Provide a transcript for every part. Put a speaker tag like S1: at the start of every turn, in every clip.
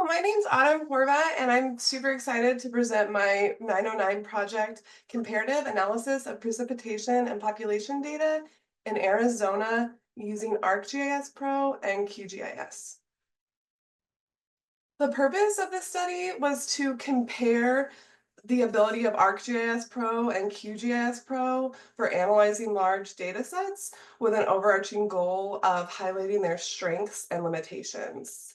S1: Hello, my name's AutumnHorvat, and I'm super excited to present my 909 project, Comparative Analysis of Precipitation and Population Data in Arizona using ArcGIS Pro and QGIS. The purpose of this study was to compare the ability of ArcGIS Pro and QGIS Pro for analyzing large data sets with an overarching goal of highlighting their strengths and limitations.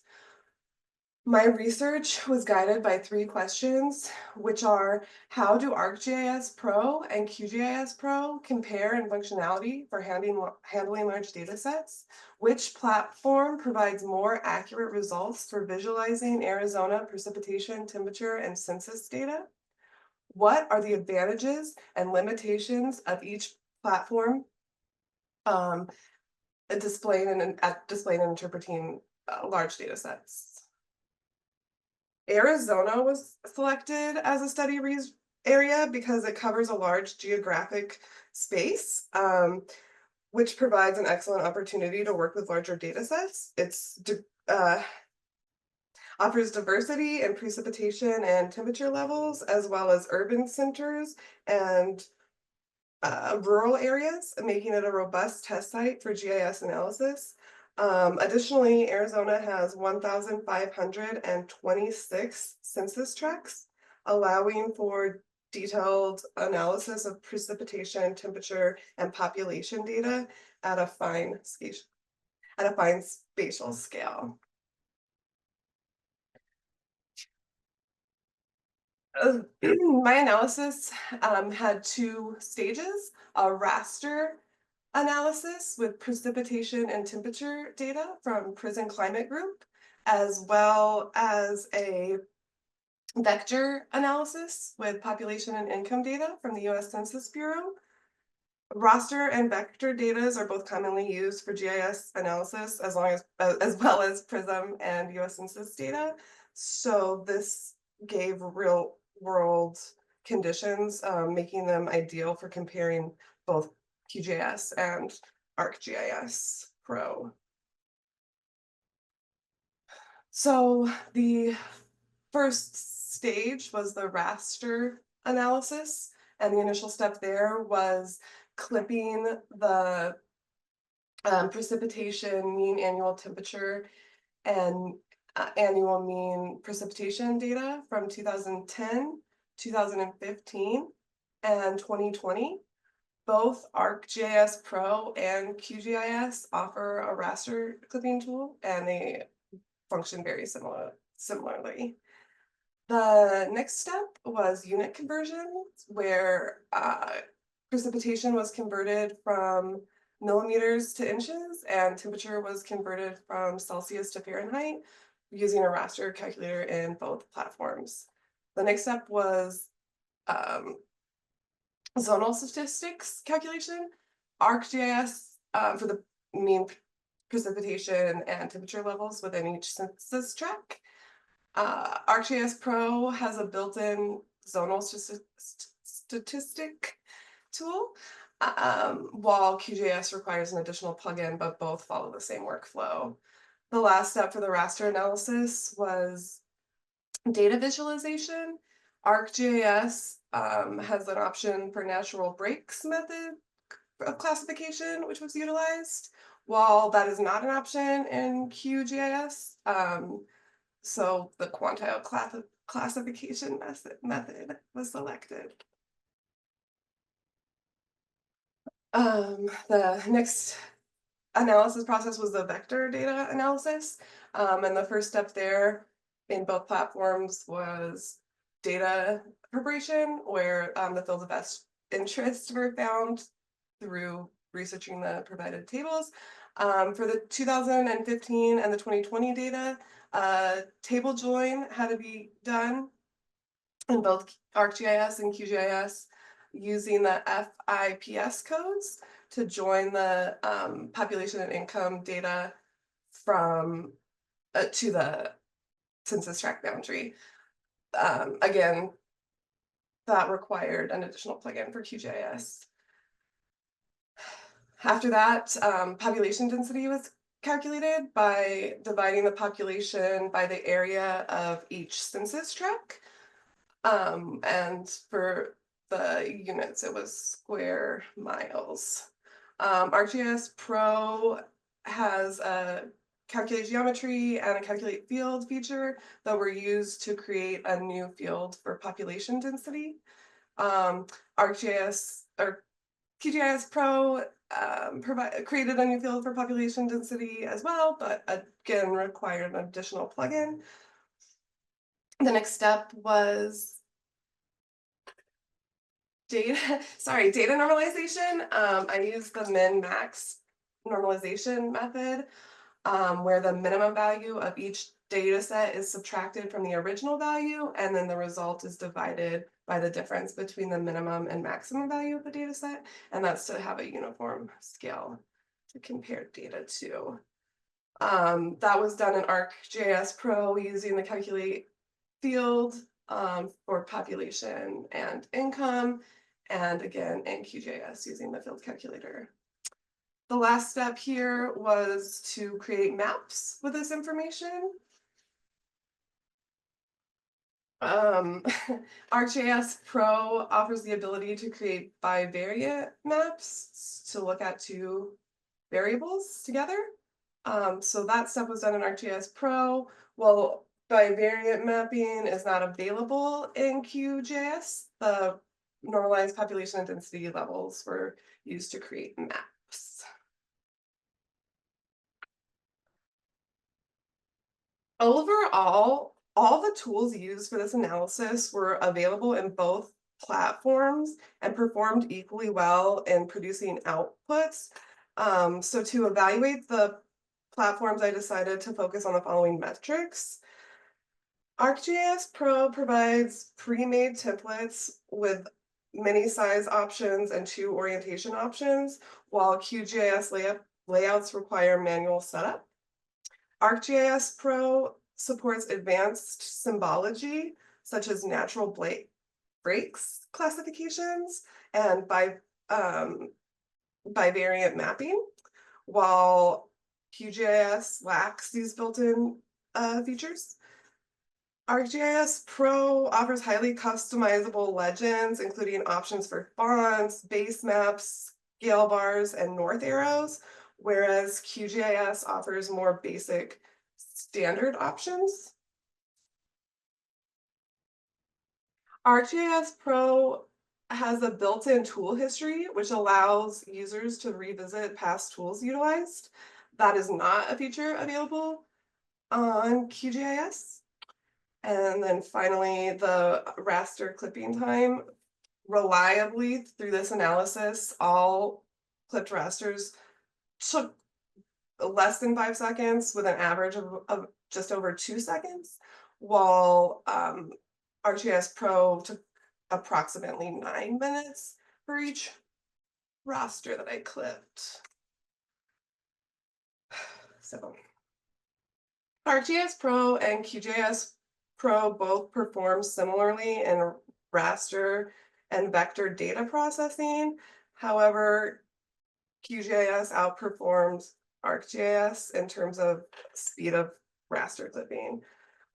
S1: My research was guided by three questions, which are: how do ArcGIS Pro and QGIS Pro compare in functionality for handling large data sets? Which platform provides more accurate results for visualizing Arizona precipitation, temperature, and census data? What are the advantages and limitations of each platform um, displaying and interpreting large data sets? Arizona was selected as a study area because it covers a large geographic space, which provides an excellent opportunity to work with larger data sets. Offers diversity in precipitation and temperature levels, as well as urban centers and rural areas, making it a robust test site for GIS analysis. Additionally, Arizona has 1,526 census tracts, allowing for detailed analysis of precipitation, temperature, and population data at a fine spatial scale. My analysis had two stages: a raster analysis with precipitation and temperature data from Prison Climate Group, as well as a vector analysis with population and income data from the US Census Bureau. Raster and vector data are both commonly used for GIS analysis, as well as PRISM and US Census data. So this gave real world conditions, making them ideal for comparing both QGIS and ArcGIS Pro. So the first stage was the raster analysis, and the initial step there was clipping the precipitation, mean annual temperature, and annual mean precipitation data from 2010, 2015, and 2020. Both ArcGIS Pro and QGIS offer a raster clipping tool, and they function very similarly. The next step was unit conversion, where precipitation was converted from millimeters to inches, and temperature was converted from Celsius to Fahrenheit using a raster calculator in both platforms. The next step was zonal statistics calculation. ArcGIS for the mean precipitation and temperature levels within each census tract. ArcGIS Pro has a built-in zonal statistic tool, while QGIS requires an additional plugin, but both follow the same workflow. The last step for the raster analysis was data visualization. ArcGIS has an option for natural breaks method of classification, which was utilized, while that is not an option in QGIS. So the quantile classification method was selected. The next analysis process was the vector data analysis. And the first step there in both platforms was data preparation, where the fields of best interest were found through researching the provided tables. For the 2015 and the 2020 data, table join had to be done in both ArcGIS and QGIS using the FIPS codes to join the population and income data from to the census tract boundary. Again, that required an additional plugin for QGIS. After that, population density was calculated by dividing the population by the area of each census tract. And for the units, it was square miles. ArcGIS Pro has a calculate geometry and a calculate field feature that were used to create a new field for population density. ArcGIS or QGIS Pro created a new field for population density as well, but again required an additional plugin. The next step was data normalization. I used the min-max normalization method, where the minimum value of each data set is subtracted from the original value, and then the result is divided by the difference between the minimum and maximum value of the data set, and that's to have a uniform scale to compare data to. That was done in ArcGIS Pro using the calculate field for population and income, and again in QGIS using the field calculator. The last step here was to create maps with this information. ArcGIS Pro offers the ability to create bivariate maps to look at two variables together. So that step was done in ArcGIS Pro. Well, bivariate mapping is not available in QGIS. The normalized population and density levels were used to create maps. Overall, all the tools used for this analysis were available in both platforms and performed equally well in producing outputs. So to evaluate the platforms, I decided to focus on the following metrics. ArcGIS Pro provides pre-made templates with many size options and 2 orientation options, while QGIS layouts require manual setup. ArcGIS Pro supports advanced symbology, such as natural breaks classifications and bivariate mapping, while QGIS lacks these built-in features. ArcGIS Pro offers highly customizable legends, including options for fonts, base maps, scale bars, and north arrows, whereas QGIS offers more basic standard options. ArcGIS Pro has a built-in tool history, which allows users to revisit past tools utilized. That is not a feature available on QGIS. And then finally, the raster clipping time. Reliably through this analysis, all clipped rasters took less than 5 seconds with an average of just over 2 seconds, while ArcGIS Pro took approximately 9 minutes for each raster that I clipped. So ArcGIS Pro and QGIS Pro both perform similarly in raster and vector data processing. However, QGIS outperforms ArcGIS in terms of speed of raster clipping.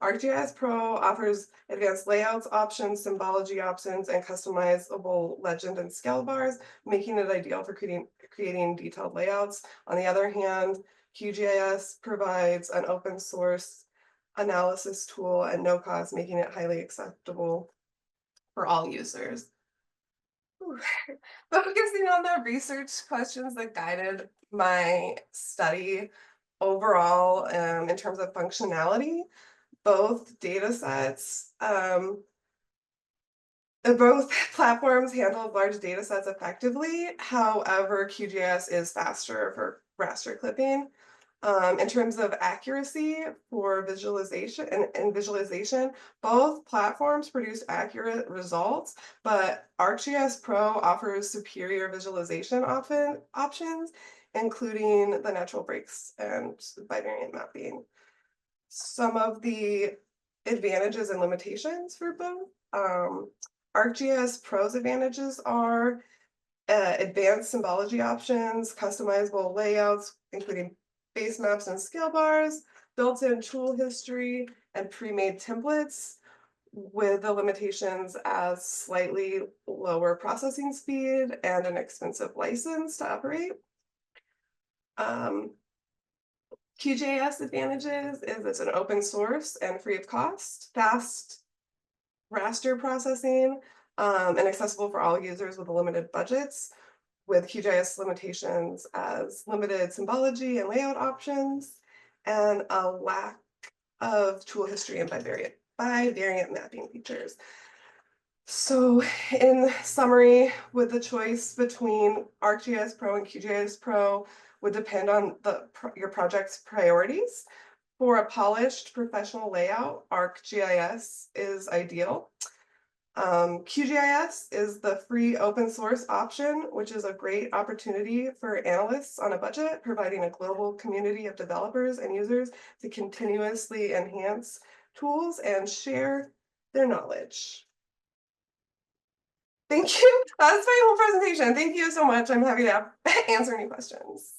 S1: ArcGIS Pro offers advanced layouts options, symbology options, and customizable legend and scale bars, making it ideal for creating detailed layouts. On the other hand, QGIS provides an open source analysis tool at no cost, making it highly acceptable for all users. Focusing on the research questions that guided my study overall, in terms of functionality, both data sets, both platforms handle large data sets effectively. However, QGIS is faster for raster clipping. In terms of accuracy for visualization and visualization, both platforms produce accurate results, but ArcGIS Pro offers superior visualization options, including the natural breaks and bivariate mapping. Some of the advantages and limitations for both. ArcGIS Pro's advantages are advanced symbology options, customizable layouts, including base maps and scale bars, built-in tool history, and pre-made templates, with the limitations as slightly lower processing speed and an expensive license to operate. QGIS advantages is it's an open source and free of cost, fast raster processing, and accessible for all users with limited budgets, with QGIS limitations as limited symbology and layout options, and a lack of tool history and bivariant mapping features. So in summary, with the choice between ArcGIS Pro and QGIS Pro would depend on your project's priorities. For a polished professional layout, ArcGIS is ideal. QGIS is the free open source option, which is a great opportunity for analysts on a budget, providing a global community of developers and users to continuously enhance tools and share their knowledge. Thank you. That's my whole presentation. Thank you so much. I'm happy to answer any questions.